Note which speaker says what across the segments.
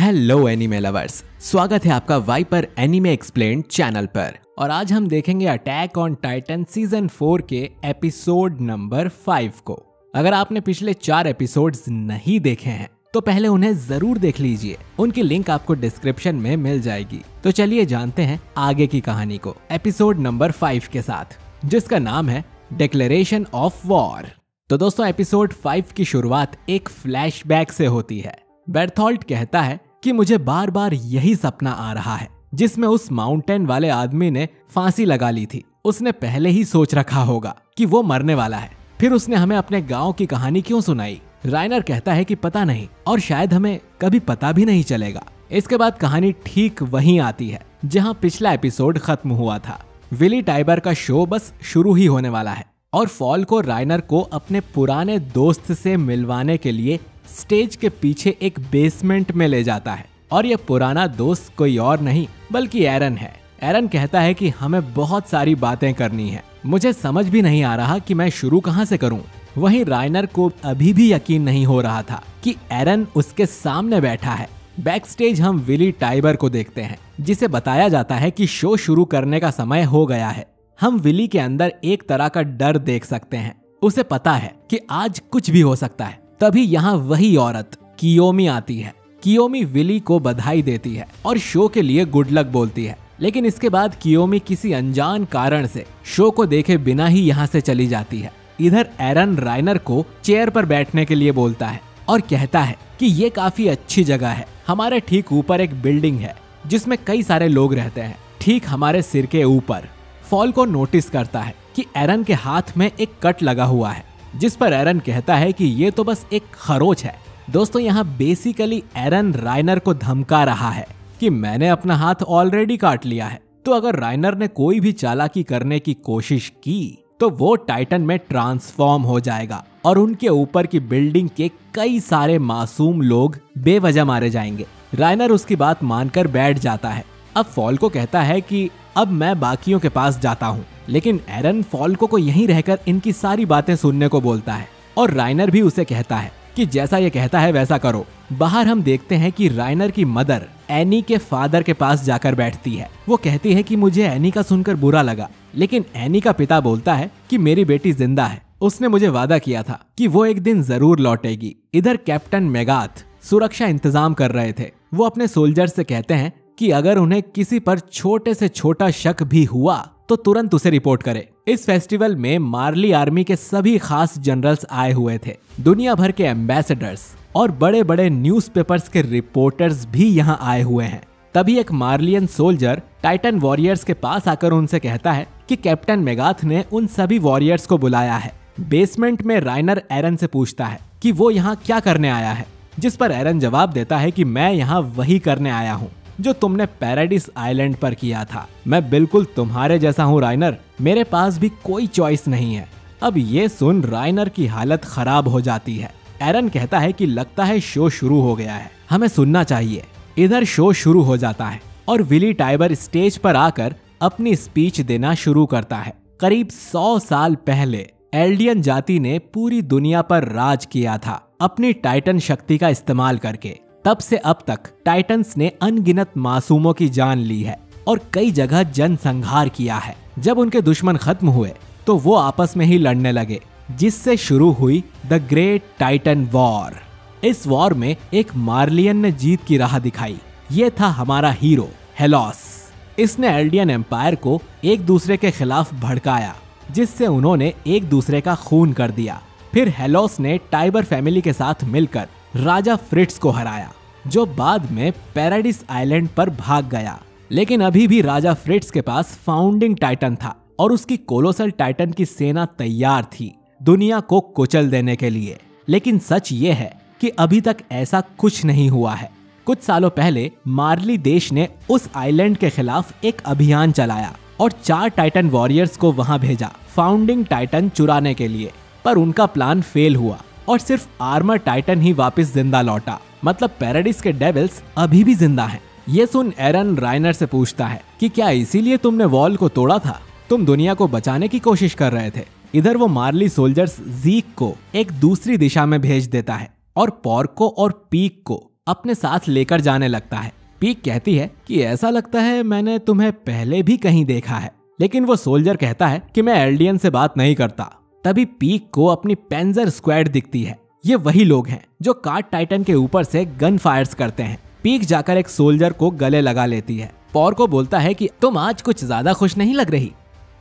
Speaker 1: Hello anime lovers, स्वागत है आपका वाइपर एनीमे एक्सप्लेन्ड चैनल पर। और आज हम देखेंगे अटैक ऑन टाइटन सीजन 4 के एपिसोड नंबर 5 को। अगर आपने पिछले 4 एपिसोड्स नहीं देखे हैं तो पहले उन्हें जरूर देख लीजिए, उनकी लिंक आपको डिस्क्रिप्शन में मिल जाएगी। तो चलिए जानते हैं आगे की कहानी को एपिसोड नंबर 5 के साथ, जिसका नाम है डिक्लेरेशन ऑफ वॉर। तो दोस्तों, एपिसोड 5 की शुरुआत एक फ्लैशबैक से होती है। बेर्थोल्ट कहता है कि मुझे बार बार यही सपना आ रहा है जिसमें उस माउंटेन वाले आदमी ने फांसी लगा ली थी। उसने पहले ही सोच रखा होगा कि वो मरने वाला है। फिर उसने हमें अपने गांव की कहानी क्यों सुनाई? राइनर कहता है कि पता नहीं, और शायद हमें कभी पता भी नहीं चलेगा। इसके बाद कहानी ठीक वहीं आती है जहां पिछला एपिसोड खत्म हुआ था। विली टाइबर का शो बस शुरू ही होने वाला है और फॉल को राइनर को अपने पुराने दोस्त से मिलवाने के लिए स्टेज के पीछे एक बेसमेंट में ले जाता है। और ये पुराना दोस्त कोई और नहीं बल्कि एरन है। एरन कहता है कि हमें बहुत सारी बातें करनी है, मुझे समझ भी नहीं आ रहा कि मैं शुरू कहां से करूं। वहीं राइनर को अभी भी यकीन नहीं हो रहा था कि एरन उसके सामने बैठा है। बैक स्टेज हम विली टाइबर को देखते हैं, जिसे बताया जाता है कि शो शुरू करने का समय हो गया है। हम विली के अंदर एक तरह का डर देख सकते हैं। उसे पता है कि आज कुछ भी हो सकता है। तभी यहाँ वही औरत कियोमी आती है। कियोमी विली को बधाई देती है और शो के लिए गुड लक बोलती है। लेकिन इसके बाद कियोमी किसी अनजान कारण से शो को देखे बिना ही यहाँ से चली जाती है। इधर एरन राइनर को चेयर पर बैठने के लिए बोलता है और कहता है कि ये काफी अच्छी जगह है। हमारे ठीक ऊपर एक बिल्डिंग है जिसमें कई सारे लोग रहते हैं, ठीक हमारे सिर के ऊपर। फॉल को नोटिस करता है कि एरन के हाथ में एक कट लगा हुआ है, जिस पर एरन कहता है कि ये तो बस एक खरोच है। दोस्तों, यहाँ बेसिकली एरन राइनर को धमका रहा है कि मैंने अपना हाथ ऑलरेडी काट लिया है, तो अगर राइनर ने कोई भी चालाकी करने की कोशिश की तो वो टाइटन में ट्रांसफॉर्म हो जाएगा और उनके ऊपर की बिल्डिंग के कई सारे मासूम लोग बेवजह मारे जाएंगे। राइनर उसकी बात मानकर बैठ जाता है। अब फॉल को कहता है कि अब मैं बाकियों के पास जाता हूँ, लेकिन एरन फॉल्को को यहीं रहकर इनकी सारी बातें सुनने को बोलता है और राइनर भी उसे कहता है कि जैसा ये कहता है वैसा करो। बाहर हम देखते हैं कि राइनर की मदर एनी के फादर के पास जाकर बैठती है। वो कहती है कि मुझे एनी का सुनकर बुरा लगा, लेकिन एनी का पिता बोलता है कि मेरी बेटी जिंदा है, उसने मुझे वादा किया था कि वो एक दिन जरूर लौटेगी। इधर कैप्टन मेगाथ सुरक्षा इंतजाम कर रहे थे। वो अपने सोल्जर से कहते हैं कि अगर उन्हें किसी पर छोटे से छोटा शक भी हुआ तो तुरंत उसे रिपोर्ट करे। इस फेस्टिवल में मार्ली आर्मी के सभी खास जनरल्स आए हुए थे। दुनिया भर के एम्बेसडर्स और बड़े बड़े न्यूज़पेपर्स के रिपोर्टर्स भी यहाँ आए हुए हैं। तभी एक मार्लियन सोल्जर टाइटन वॉरियर्स के पास आकर उनसे कहता है कि कैप्टन मेगाथ ने उन सभी वॉरियर्स को बुलाया है। बेसमेंट में राइनर एरन से पूछता है कि वो यहाँ क्या करने आया है, जिस पर एरन जवाब देता है कि मैं यहाँ वही करने आया हूँ जो तुमने पैराडाइस आइलैंड पर किया था। मैं बिल्कुल तुम्हारे जैसा हूँ राइनर, मेरे पास भी कोई चॉइस नहीं है। अब ये सुन राइनर की हालत खराब हो जाती है। एरन कहता है कि लगता है शो शुरू हो गया है, हमें सुनना चाहिए। इधर शो शुरू हो जाता है और विली टाइबर स्टेज पर आकर अपनी स्पीच देना शुरू करता है। करीब 100 साल पहले एल्डियन जाति ने पूरी दुनिया पर राज किया था अपनी टाइटन शक्ति का इस्तेमाल करके। तब से अब तक टाइटन्स ने अनगिनत मासूमों की जान ली है और कई जगह जनसंहार किया है। जब उनके दुश्मन खत्म हुए तो वो आपस में ही लड़ने लगे, जिससे शुरू हुई द ग्रेट टाइटन वॉर। इस वॉर में एक मार्लियन ने जीत की राह दिखाई। ये था हमारा हीरो हेलोस। इसने एल्डियन एम्पायर को एक दूसरे के खिलाफ भड़काया, जिससे उन्होंने एक दूसरे का खून कर दिया। फिर हेलोस ने टाइबर फैमिली के साथ मिलकर राजा फ्रिट्स को हराया, जो बाद में पैराडाइस आइलैंड पर भाग गया। लेकिन अभी भी राजा फ्रिट्स के पास फाउंडिंग टाइटन था और उसकी कोलोसल टाइटन की सेना तैयार थी दुनिया को कुचल देने के लिए। लेकिन सच ये है कि अभी तक ऐसा कुछ नहीं हुआ है। कुछ सालों पहले मार्ली देश ने उस आइलैंड के खिलाफ एक अभियान चलाया और 4 टाइटन वॉरियर्स को वहां भेजा फाउंडिंग टाइटन चुराने के लिए, पर उनका प्लान फेल हुआ और सिर्फ आर्मर टाइटन ही वापस जिंदा लौटा। मतलब पैराडाइस के डेविल्स अभी भी जिंदा हैं। ये सुन एरन राइनर से पूछता है कि क्या इसीलिए तुमने वॉल को तोड़ा था? तुम दुनिया को बचाने की कोशिश कर रहे थे। इधर वो मार्ली सोल्जर्स जीक को एक दूसरी दिशा में भेज देता है और पॉर्को और पीक को अपने साथ लेकर जाने लगता है। पीक कहती है कि ऐसा लगता है मैंने तुम्हें पहले भी कहीं देखा है, लेकिन वो सोल्जर कहता है कि मैं एल्डियन से बात नहीं करता। तभी पीक को अपनी पेंजर स्क्वाड दिखती है। ये वही लोग हैं जो कार्ड टाइटन के ऊपर से गन फायर्स करते हैं। पीक जाकर एक सोल्जर को गले लगा लेती है। पॉर्को बोलता है कि तुम आज कुछ ज्यादा खुश नहीं लग रही,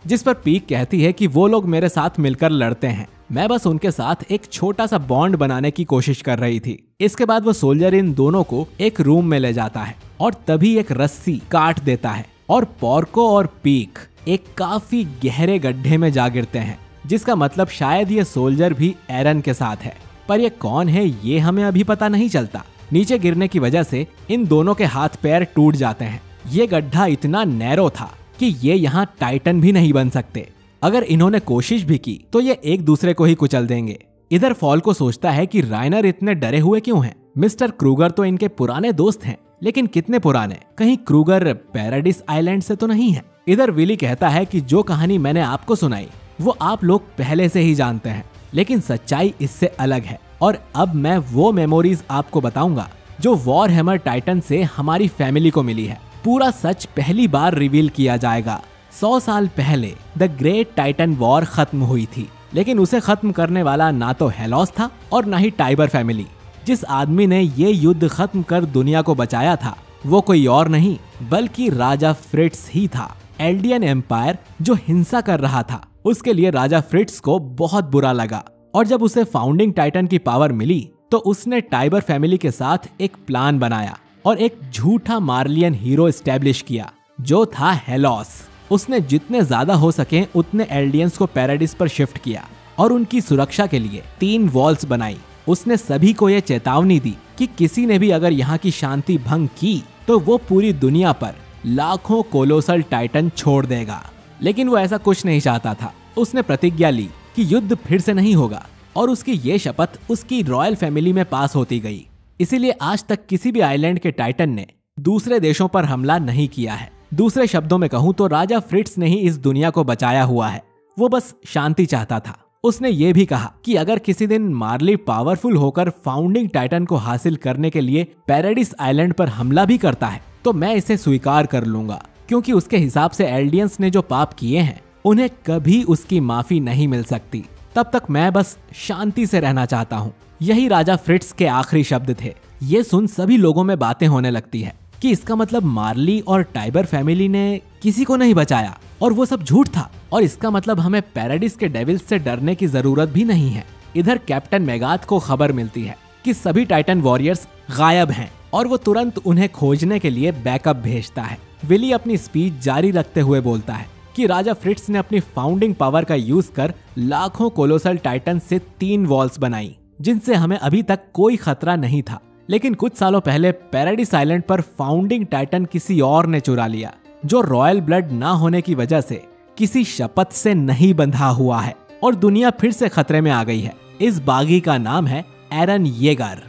Speaker 1: जिस पर पीक कहती है कि वो लोग मेरे साथ मिलकर लड़ते हैं, मैं बस उनके साथ एक छोटा सा बॉन्ड बनाने की कोशिश कर रही थी। इसके बाद वो सोल्जर इन दोनों को एक रूम में ले जाता है और तभी एक रस्सी काट देता है और पॉर्को और पीक एक काफी गहरे गड्ढे में जा गिरते हैं, जिसका मतलब शायद ये सोल्जर भी एरन के साथ है। पर ये कौन है ये हमें अभी पता नहीं चलता। नीचे गिरने की वजह से इन दोनों के हाथ पैर टूट जाते हैं। ये गड्ढा इतना नैरो था कि ये यहाँ टाइटन भी नहीं बन सकते। अगर इन्होंने कोशिश भी की तो ये एक दूसरे को ही कुचल देंगे। इधर फॉल्को सोचता है कि राइनर इतने डरे हुए क्यों हैं? मिस्टर क्रूगर तो इनके पुराने दोस्त हैं, लेकिन कितने पुराने? कहीं क्रूगर पैराडिस आइलैंड से तो नहीं है? इधर विली कहता है कि जो कहानी मैंने आपको सुनाई वो आप लोग पहले से ही जानते हैं, लेकिन सच्चाई इससे अलग है और अब मैं वो मेमोरीज आपको बताऊंगा जो वॉर हैमर टाइटन से हमारी फैमिली को मिली है। पूरा सच पहली बार रिवील किया जाएगा। 100 साल पहले द ग्रेट टाइटन वॉर खत्म हुई थी, लेकिन उसे खत्म करने वाला ना तो हेलोस था और ना ही टाइबर फैमिली। जिस आदमी ने ये युद्ध खत्म कर दुनिया को बचाया था वो कोई और नहीं बल्कि राजा फ्रिट्स ही था। एल्डियन एम्पायर जो हिंसा कर रहा था उसके लिए राजा फ्रिट्स को बहुत बुरा लगा और जब उसे फाउंडिंग टाइटन की पावर मिली तो उसने टाइबर फैमिली के साथ एक प्लान बनाया और एक झूठा मार्लियन हीरो एस्टेब्लिश किया जो था हेलोस। उसने जितने ज्यादा हो सके उतने एल्डियंस को पैराडिस पर शिफ्ट किया और उनकी सुरक्षा के लिए 3 वॉल्स बनाई। उसने सभी को यह चेतावनी दी कि किसी ने भी अगर यहाँ की शांति भंग की तो वो पूरी दुनिया पर लाखों कोलोसल टाइटन छोड़ देगा। लेकिन वो ऐसा कुछ नहीं चाहता था। उसने प्रतिज्ञा ली कि युद्ध फिर से नहीं होगा और उसकी ये शपथ उसकी रॉयल फैमिली में पास होती गई। इसीलिए आज तक किसी भी आइलैंड के टाइटन ने दूसरे देशों पर हमला नहीं किया है। दूसरे शब्दों में कहूँ तो राजा फ्रिट्स ने ही इस दुनिया को बचाया हुआ है। वो बस शांति चाहता था। उसने ये भी कहा कि अगर किसी दिन मार्ली पावरफुल होकर फाउंडिंग टाइटन को हासिल करने के लिए पैराडिस आइलैंड पर हमला भी करता है तो मैं इसे स्वीकार कर लूंगा, क्योंकि उसके हिसाब से एल्डियंस ने जो पाप किए हैं उन्हें कभी उसकी माफी नहीं मिल सकती। तब तक मैं बस शांति से रहना चाहता हूँ। यही राजा फ्रिट्स के आखिरी शब्द थे। ये सुन सभी लोगों में बातें होने लगती है कि इसका मतलब मार्ली और टाइबर फैमिली ने किसी को नहीं बचाया और वो सब झूठ था और इसका मतलब हमें पैराडिस के डेविल्स से डरने की जरूरत भी नहीं है। इधर कैप्टन मेगाथ को खबर मिलती है कि सभी टाइटन वॉरियर्स गायब हैं और वो तुरंत उन्हें खोजने के लिए बैकअप भेजता है। विली अपनी स्पीच जारी रखते हुए बोलता है कि राजा फ्रिट्स ने अपनी फाउंडिंग पावर का यूज कर लाखों कोलोसल टाइटन से 3 वॉल्स बनाई जिनसे हमें अभी तक कोई खतरा नहीं था। लेकिन कुछ सालों पहले पैराडिस आइलैंड पर फाउंडिंग टाइटन किसी और ने चुरा लिया जो रॉयल ब्लड ना होने की वजह से किसी शपथ से नहीं बंधा हुआ है और दुनिया फिर से खतरे में आ गई है। इस बागी का नाम है एरन येगर।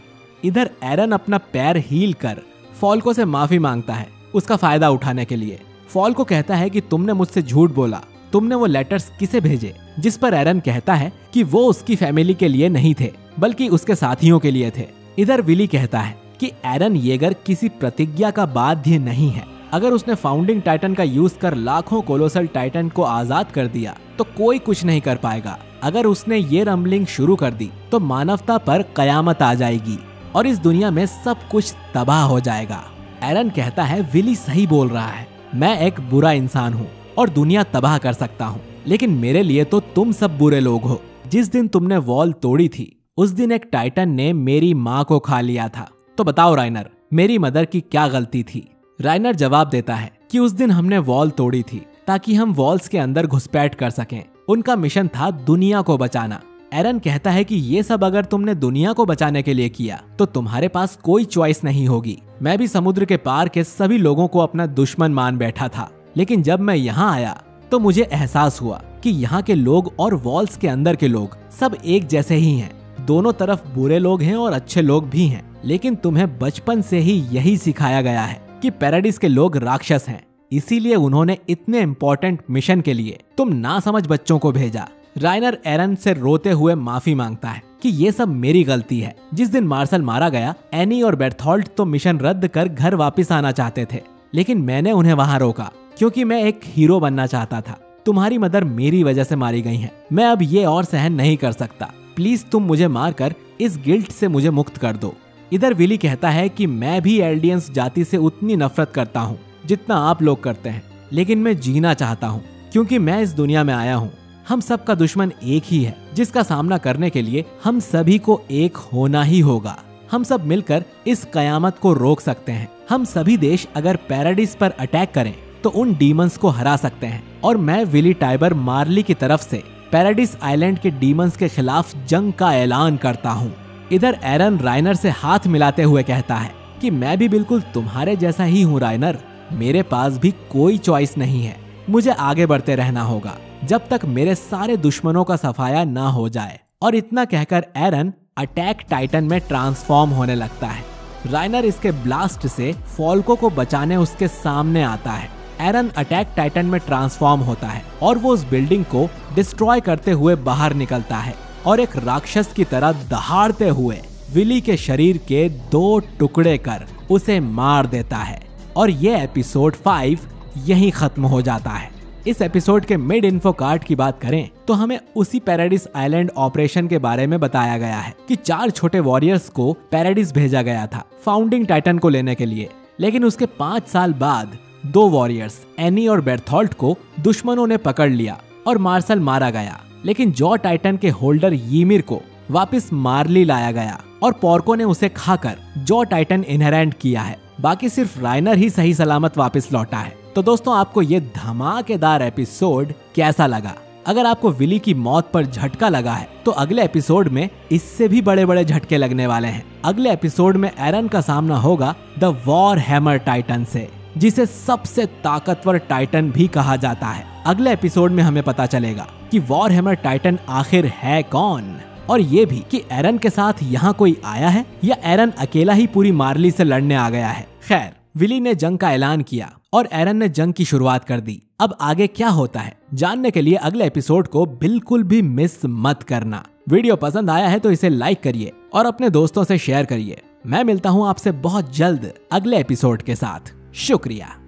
Speaker 1: इधर एरन अपना पैर हील कर फॉल्को से माफी मांगता है उसका फायदा उठाने के लिए। फॉल्को कहता है कि तुमने मुझसे झूठ बोला, तुमने वो लेटर्स किसे भेजे? जिस पर एरन कहता है कि वो उसकी फैमिली के लिए नहीं थे बल्कि उसके साथियों के लिए थे। इधर विली कहता है कि एरन येगर किसी प्रतिज्ञा का बाध्य नहीं है। अगर उसने फाउंडिंग टाइटन का यूज कर लाखों कोलोसल टाइटन को आजाद कर दिया तो कोई कुछ नहीं कर पाएगा। अगर उसने ये रंबलिंग शुरू कर दी तो मानवता पर कयामत आ जाएगी और इस दुनिया में सब कुछ तबाह हो जाएगा। एरन कहता है विली सही बोल रहा है, मैं एक बुरा इंसान हूँ और दुनिया तबाह कर सकता हूँ, लेकिन मेरे लिए तो तुम सब बुरे लोग हो। जिस दिन तुमने वॉल तोड़ी थी उस दिन एक टाइटन ने मेरी माँ को खा लिया था। तो बताओ राइनर, मेरी मदर की क्या गलती थी? राइनर जवाब देता है कि उस दिन हमने वॉल तोड़ी थी ताकि हम वॉल्स के अंदर घुसपैठ कर सकें। उनका मिशन था दुनिया को बचाना। एरन कहता है कि ये सब अगर तुमने दुनिया को बचाने के लिए किया तो तुम्हारे पास कोई चॉइस नहीं होगी। मैं भी समुद्र के पार के सभी लोगों को अपना दुश्मन मान बैठा था, लेकिन जब मैं यहाँ आया तो मुझे एहसास हुआ कि यहाँ के लोग और वॉल्स के अंदर के लोग सब एक जैसे ही हैं। दोनों तरफ बुरे लोग हैं और अच्छे लोग भी हैं, लेकिन तुम्हें बचपन से ही यही सिखाया गया है कि पैराडिस के लोग राक्षस हैं। इसीलिए उन्होंने इतने इम्पोर्टेंट मिशन के लिए तुम नासमझ बच्चों को भेजा। राइनर एरन से रोते हुए माफी मांगता है कि ये सब मेरी गलती है। जिस दिन मार्शल मारा गया, एनी और बेर्थोल्ट तो मिशन रद्द कर घर वापस आना चाहते थे, लेकिन मैंने उन्हें वहां रोका क्योंकि मैं एक हीरो बनना चाहता था। तुम्हारी मदर मेरी वजह से मारी गई है। मैं अब ये और सहन नहीं कर सकता। प्लीज तुम मुझे मारकर इस गिल्ट से मुझे मुक्त कर दो। इधर विली कहता है कि मैं भी एल्डियंस जाति से उतनी नफरत करता हूँ जितना आप लोग करते हैं, लेकिन मैं जीना चाहता हूँ क्योंकि मैं इस दुनिया में आया हूँ। हम सब का दुश्मन एक ही है जिसका सामना करने के लिए हम सभी को एक होना ही होगा। हम सब मिलकर इस कयामत को रोक सकते हैं। हम सभी देश अगर पैराडिस पर अटैक करें तो उन डीमंस को हरा सकते हैं। और मैं विली टाइबर मार्ली की तरफ से पैराडिस आइलैंड के डीमंस के खिलाफ जंग का ऐलान करता हूँ। इधर एरन राइनर से हाथ मिलाते हुए कहता है कि मैं भी बिल्कुल तुम्हारे जैसा ही हूँ राइनर। मेरे पास भी कोई चॉइस नहीं है। मुझे आगे बढ़ते रहना होगा जब तक मेरे सारे दुश्मनों का सफाया ना हो जाए। और इतना कहकर एरन अटैक टाइटन में ट्रांसफॉर्म होने लगता है। राइनर इसके ब्लास्ट से फॉल्को को बचाने उसके सामने आता है। एरन अटैक टाइटन में ट्रांसफॉर्म होता है और वो उस बिल्डिंग को डिस्ट्रॉय करते हुए बाहर निकलता है और एक राक्षस की तरह दहाड़ते हुए विली के शरीर के 2 टुकड़े कर उसे मार देता है। और ये एपिसोड 5 यहीं खत्म हो जाता है। इस एपिसोड के मिड इन्फो कार्ड की बात करें तो हमें उसी पैराडिस आइलैंड ऑपरेशन के बारे में बताया गया है कि 4 छोटे वॉरियर्स को पैराडिस भेजा गया था फाउंडिंग टाइटन को लेने के लिए, लेकिन उसके 5 साल बाद 2 वॉरियर्स एनी और बेर्थोल्ट को दुश्मनों ने पकड़ लिया और मार्शल मारा गया। लेकिन जॉ टाइटन के होल्डर ईमिर को वापस मार्ली लाया गया और पोर्को ने उसे खाकर जॉ टाइटन इनहेरेंट किया है। बाकी सिर्फ राइनर ही सही सलामत वापस लौटा है। तो दोस्तों, आपको ये धमाकेदार एपिसोड कैसा लगा? अगर आपको विली की मौत पर झटका लगा है तो अगले एपिसोड में इससे भी बड़े बड़े झटके लगने वाले हैं। अगले एपिसोड में एरन का सामना होगा द वॉर हैमर टाइटन से, जिसे सबसे ताकतवर टाइटन भी कहा जाता है। अगले एपिसोड में हमें पता चलेगा कि वॉर हैमर टाइटन आखिर है कौन, और ये भी कि एरन के साथ यहाँ कोई आया है या एरन अकेला ही पूरी मार्ली से लड़ने आ गया है। खैर, विली ने जंग का ऐलान किया और एरन ने जंग की शुरुआत कर दी। अब आगे क्या होता है जानने के लिए अगले एपिसोड को बिल्कुल भी मिस मत करना। वीडियो पसंद आया है तो इसे लाइक करिए और अपने दोस्तों से शेयर करिए। मैं मिलता हूँ आपसे बहुत जल्द अगले एपिसोड के साथ। शुक्रिया।